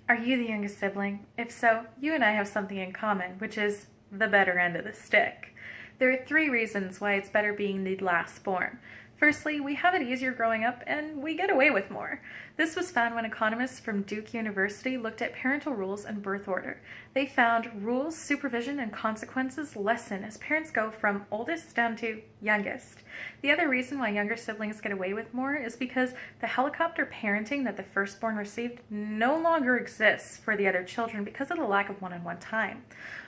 Are you the youngest sibling? If so, you and I have something in common, which is the better end of the stick. There are 3 reasons why it's better being the last born. Firstly, we have it easier growing up and we get away with more. This was found when economists from Duke University looked at parental rules and birth order. They found rules, supervision, and consequences lessen as parents go from oldest down to youngest. The other reason why younger siblings get away with more is because the helicopter parenting that the firstborn received no longer exists for the other children because of the lack of one-on-one time.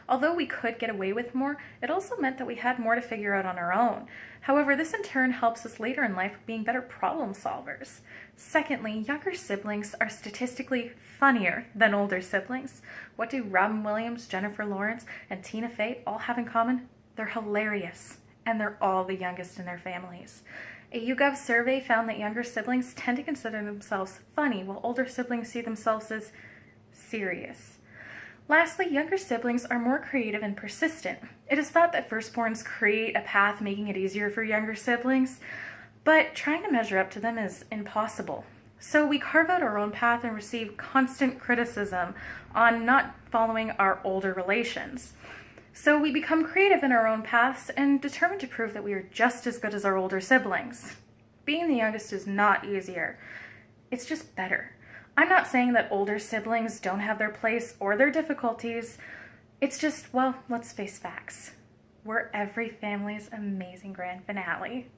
Although we could get away with more, it also meant that we had more to figure out on our own. However, this in turn helps us later in life being better problem solvers. Secondly, younger siblings are statistically funnier than older siblings. What do Robin Williams, Jennifer Lawrence, and Tina Fey all have in common? They're hilarious, and they're all the youngest in their families. A YouGov survey found that younger siblings tend to consider themselves funny, while older siblings see themselves as serious. Lastly, younger siblings are more creative and persistent. It is thought that firstborns create a path, making it easier for younger siblings, but trying to measure up to them is impossible. So we carve out our own path and receive constant criticism on not following our older relations. So we become creative in our own paths and determined to prove that we are just as good as our older siblings. Being the youngest is not easier. It's just better. I'm not saying that older siblings don't have their place or their difficulties. It's just, well, let's face facts. We're every family's amazing grand finale.